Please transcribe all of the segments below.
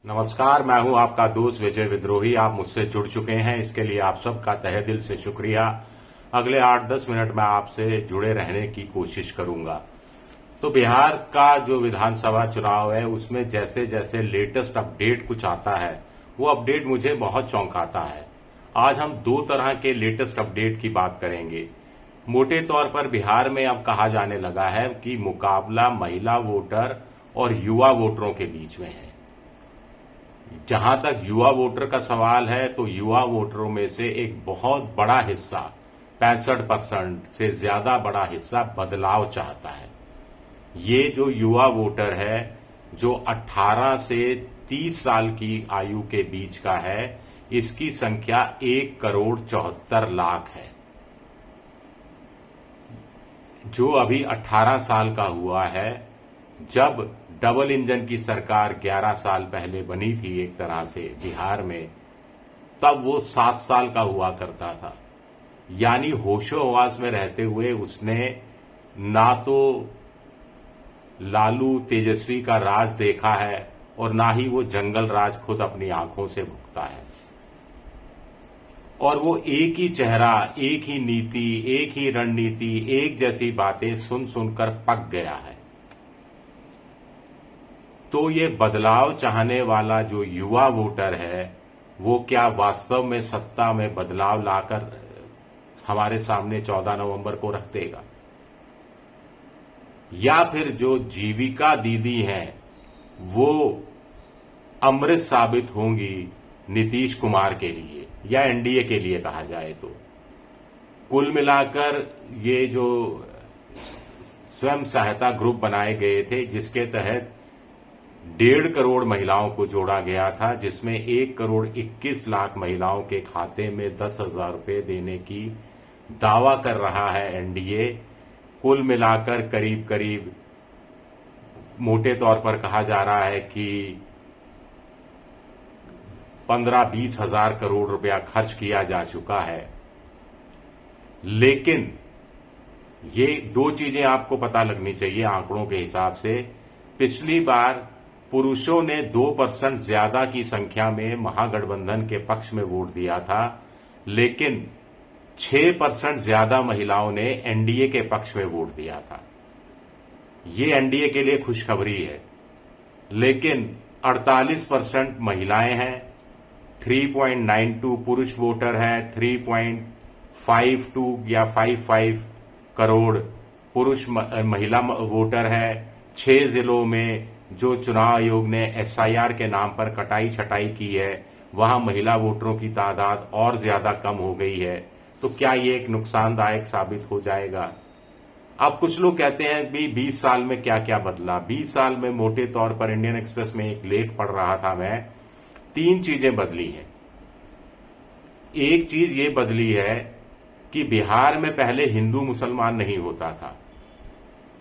नमस्कार, मैं हूं आपका दोस्त विजय विद्रोही। आप मुझसे जुड़ चुके हैं, इसके लिए आप सबका तहे दिल से शुक्रिया। अगले 8-10 मिनट में आपसे जुड़े रहने की कोशिश करूंगा। तो बिहार का जो विधानसभा चुनाव है उसमें जैसे जैसे लेटेस्ट अपडेट कुछ आता है वो अपडेट मुझे बहुत चौंकाता है। आज हम दो तरह के लेटेस्ट अपडेट की बात करेंगे। मोटे तौर पर बिहार में अब कहा जाने लगा है कि मुकाबला महिला वोटर और युवा वोटरों के बीच में है। जहां तक युवा वोटर का सवाल है तो युवा वोटरों में से एक बहुत बड़ा हिस्सा 65% से ज्यादा बड़ा हिस्सा बदलाव चाहता है। ये जो युवा वोटर है जो 18 से 30 साल की आयु के बीच का है, इसकी संख्या 1,74,00,000 है। जो अभी 18 साल का हुआ है, जब डबल इंजन की सरकार 11 साल पहले बनी थी एक तरह से बिहार में, तब वो 7 साल का हुआ करता था। यानी होशो-हवास में रहते हुए उसने ना तो लालू तेजस्वी का राज देखा है और ना ही वो जंगल राज खुद अपनी आंखों से भुगता है। और वो एक ही चेहरा, एक ही नीति, एक ही रणनीति, एक जैसी बातें सुन सुनकर पक गया है। तो ये बदलाव चाहने वाला जो युवा वोटर है वो क्या वास्तव में सत्ता में बदलाव लाकर हमारे सामने 14 नवंबर को रख देगा, या फिर जो जीविका दीदी हैं वो अमृत साबित होंगी नीतीश कुमार के लिए या एनडीए के लिए कहा जाए तो। कुल मिलाकर ये जो स्वयं सहायता ग्रुप बनाए गए थे जिसके तहत 1.5 करोड़ महिलाओं को जोड़ा गया था, जिसमें 1,21,00,000 महिलाओं के खाते में 10,000 रुपये देने की दावा कर रहा है एनडीए। कुल मिलाकर करीब करीब मोटे तौर पर कहा जा रहा है कि 15-20 हजार करोड़ रुपया खर्च किया जा चुका है। लेकिन ये दो चीजें आपको पता लगनी चाहिए आंकड़ों के हिसाब से। पिछली बार पुरुषों ने 2% ज्यादा की संख्या में महागठबंधन के पक्ष में वोट दिया था, लेकिन 6% ज्यादा महिलाओं ने एनडीए के पक्ष में वोट दिया था। ये एनडीए के लिए खुशखबरी है। लेकिन 48% महिलाएं हैं, 3.92 पुरुष वोटर है, 3.52 या 55 करोड़ पुरुष महिला वोटर है। 6 जिलों में जो चुनाव आयोग ने एसआईआर के नाम पर कटाई छटाई की है वहां महिला वोटरों की तादाद और ज्यादा कम हो गई है। तो क्या ये एक नुकसानदायक साबित हो जाएगा? अब कुछ लोग कहते हैं कि 20 साल में क्या क्या बदला। 20 साल में मोटे तौर पर इंडियन एक्सप्रेस में एक लेख पढ़ रहा था मैं, 3 चीजें बदली हैं। एक चीज ये बदली है कि बिहार में पहले हिंदू मुसलमान नहीं होता था,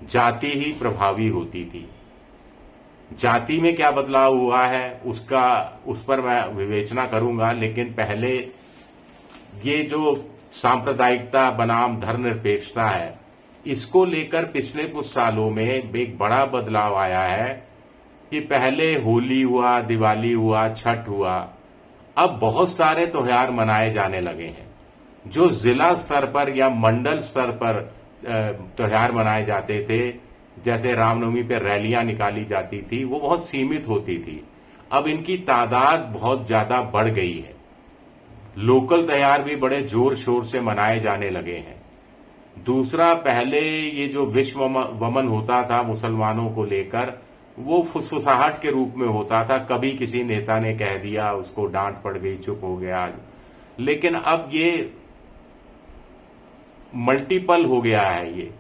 जाति ही प्रभावी होती थी। जाति में क्या बदलाव हुआ है उस पर मैं विवेचना करूंगा, लेकिन पहले ये जो सांप्रदायिकता बनाम धर्मनिरपेक्षता है, इसको लेकर पिछले कुछ सालों में एक बड़ा बदलाव आया है कि पहले होली हुआ, दिवाली हुआ, छठ हुआ, अब बहुत सारे त्योहार मनाए जाने लगे हैं। जो जिला स्तर पर या मंडल स्तर पर त्योहार मनाए जाते थे, जैसे रामनवमी पर रैलियां निकाली जाती थी, वो बहुत सीमित होती थी। अब इनकी तादाद बहुत ज्यादा बढ़ गई है। लोकल त्योहार भी बड़े जोर शोर से मनाए जाने लगे हैं। दूसरा, पहले ये जो विश्व वमन होता था मुसलमानों को लेकर, वो फुसफुसाहट के रूप में होता था। कभी किसी नेता ने कह दिया, उसको डांट पड़ गई, चुप हो गया। लेकिन अब ये मल्टीपल हो गया है, ये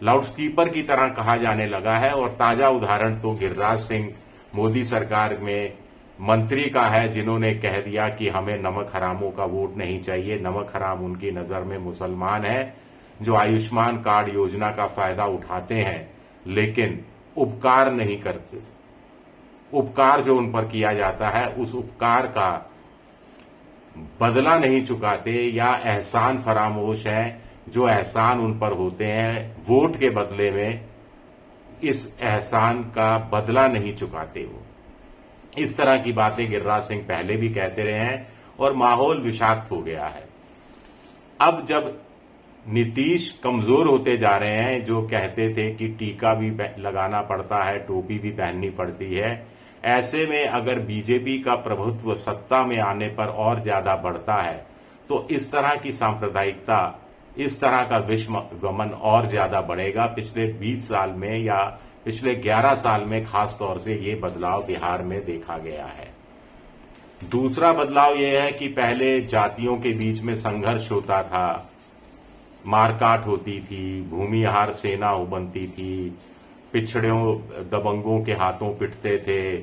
लाउडस्पीकर की तरह कहा जाने लगा है। और ताजा उदाहरण तो गिरिराज सिंह मोदी सरकार में मंत्री का है, जिन्होंने कह दिया कि हमें नमक हरामों का वोट नहीं चाहिए। नमक हराम उनकी नजर में मुसलमान है जो आयुष्मान कार्ड योजना का फायदा उठाते हैं लेकिन उपकार नहीं करते। उपकार जो उन पर किया जाता है उस उपकार का बदला नहीं चुकाते, या एहसान फरामोश हैं जो एहसान उन पर होते हैं, वोट के बदले में इस एहसान का बदला नहीं चुकाते वो। इस तरह की बातें गिरिराज सिंह पहले भी कहते रहे हैं और माहौल विषाक्त हो गया है। अब जब नीतीश कमजोर होते जा रहे हैं, जो कहते थे कि टीका भी लगाना पड़ता है, टोपी भी पहननी पड़ती है, ऐसे में अगर बीजेपी का प्रभुत्व सत्ता में आने पर और ज्यादा बढ़ता है तो इस तरह की सांप्रदायिकता, इस तरह का विश्वगमन और ज्यादा बढ़ेगा। पिछले 20 साल में या पिछले 11 साल में खास तौर से ये बदलाव बिहार में देखा गया है। दूसरा बदलाव यह है कि पहले जातियों के बीच में संघर्ष होता था, मारकाट होती थी, भूमिहार सेना बनती थी, पिछड़ों दबंगों के हाथों पिटते थे,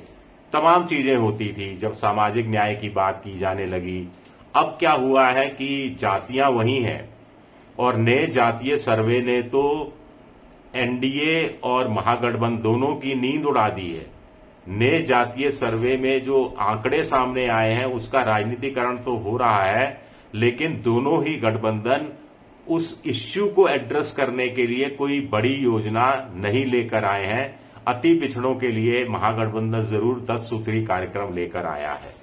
तमाम चीजें होती थी। जब सामाजिक न्याय की बात की जाने लगी, अब क्या हुआ है कि जातियां वही हैं और नए जातीय सर्वे ने तो एनडीए और महागठबंधन दोनों की नींद उड़ा दी है। नए जातीय सर्वे में जो आंकड़े सामने आए हैं उसका राजनीतिकरण तो हो रहा है, लेकिन दोनों ही गठबंधन उस इश्यू को एड्रेस करने के लिए कोई बड़ी योजना नहीं लेकर आए हैं। अति पिछड़ों के लिए महागठबंधन जरूर 10 सूत्री कार्यक्रम लेकर आया है।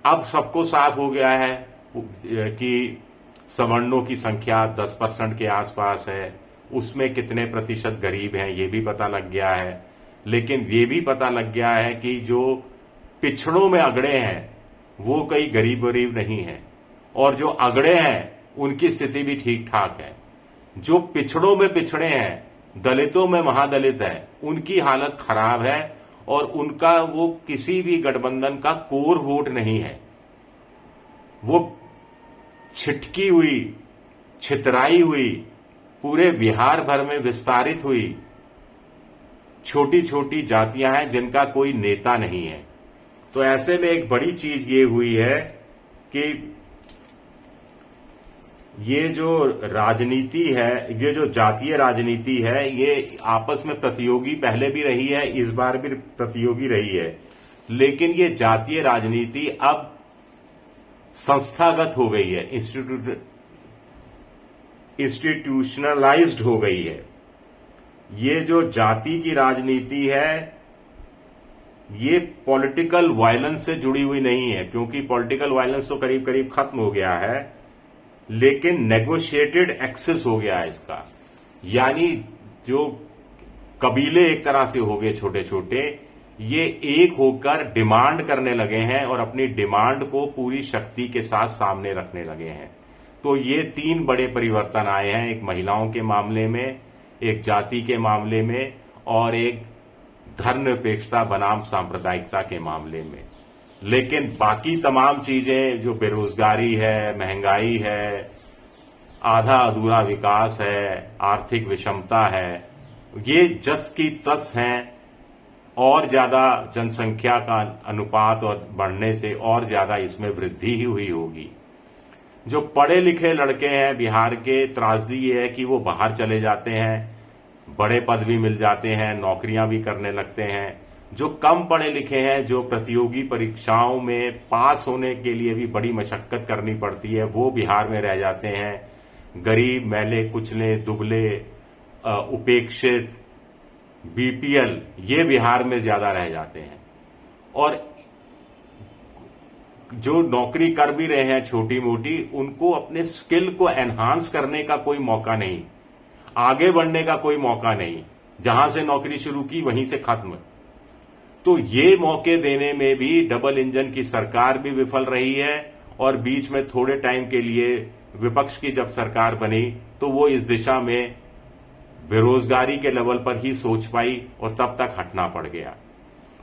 अब सबको साफ हो गया है कि सवर्णों की संख्या 10% के आसपास है, उसमें कितने प्रतिशत गरीब हैं ये भी पता लग गया है। लेकिन ये भी पता लग गया है कि जो पिछड़ों में अगड़े हैं वो कई गरीब नहीं हैं, और जो अगड़े हैं उनकी स्थिति भी ठीक ठाक है। जो पिछड़ों में पिछड़े हैं, दलितों में महादलित है, उनकी हालत खराब है और उनका वो किसी भी गठबंधन का कोर वोट नहीं है। वो छिटकी हुई, छितराई हुई, पूरे बिहार भर में विस्तारित हुई छोटी छोटी जातियां हैं जिनका कोई नेता नहीं है। तो ऐसे में एक बड़ी चीज ये हुई है कि ये जो राजनीति है, ये जो जातीय राजनीति है, ये आपस में प्रतियोगी पहले भी रही है, इस बार भी प्रतियोगी रही है, लेकिन ये जातीय राजनीति अब संस्थागत हो गई है, इंस्टीट्यूशनलाइज्ड हो गई है। ये जो जाति की राजनीति है ये पॉलिटिकल वायलेंस से जुड़ी हुई नहीं है, क्योंकि पॉलिटिकल वायलेंस तो करीब करीब खत्म हो गया है, लेकिन नेगोशिएटेड एक्सेस हो गया है इसका। यानी जो कबीले एक तरह से हो गए छोटे छोटे, ये एक होकर डिमांड करने लगे हैं और अपनी डिमांड को पूरी शक्ति के साथ सामने रखने लगे हैं। तो ये 3 बड़े परिवर्तन आए हैं, एक महिलाओं के मामले में, एक जाति के मामले में और एक धर्मनिरपेक्षता बनाम सांप्रदायिकता के मामले में। लेकिन बाकी तमाम चीजें, जो बेरोजगारी है, महंगाई है, आधा अधूरा विकास है, आर्थिक विषमता है, ये जस की तस हैं। और ज्यादा जनसंख्या का अनुपात और बढ़ने से और ज्यादा इसमें वृद्धि ही हुई होगी। जो पढ़े लिखे लड़के हैं बिहार के, त्रासदी ये है कि वो बाहर चले जाते हैं, बड़े पद भी मिल जाते हैं, नौकरियां भी करने लगते हैं। जो कम पढ़े लिखे हैं, जो प्रतियोगी परीक्षाओं में पास होने के लिए भी बड़ी मशक्कत करनी पड़ती है, वो बिहार में रह जाते हैं। गरीब, मैले कुचले, दुबले, उपेक्षित, बीपीएल, ये बिहार में ज्यादा रह जाते हैं। और जो नौकरी कर भी रहे हैं छोटी मोटी, उनको अपने स्किल को एनहांस करने का कोई मौका नहीं, आगे बढ़ने का कोई मौका नहीं। जहां से नौकरी शुरू की वहीं से खत्म। तो ये मौके देने में भी डबल इंजन की सरकार भी विफल रही है, और बीच में थोड़े टाइम के लिए विपक्ष की जब सरकार बनी तो वो इस दिशा में बेरोजगारी के लेवल पर ही सोच पाई और तब तक हटना पड़ गया।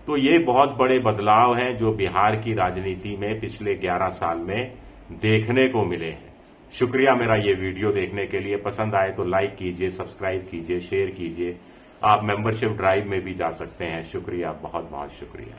तो ये बहुत बड़े बदलाव हैं जो बिहार की राजनीति में पिछले 11 साल में देखने को मिले हैं। शुक्रिया मेरा ये वीडियो देखने के लिए। पसंद आए तो लाइक कीजिए, सब्सक्राइब कीजिए, शेयर कीजिए। आप मेंबरशिप ड्राइव में भी जा सकते हैं। शुक्रिया, बहुत बहुत शुक्रिया।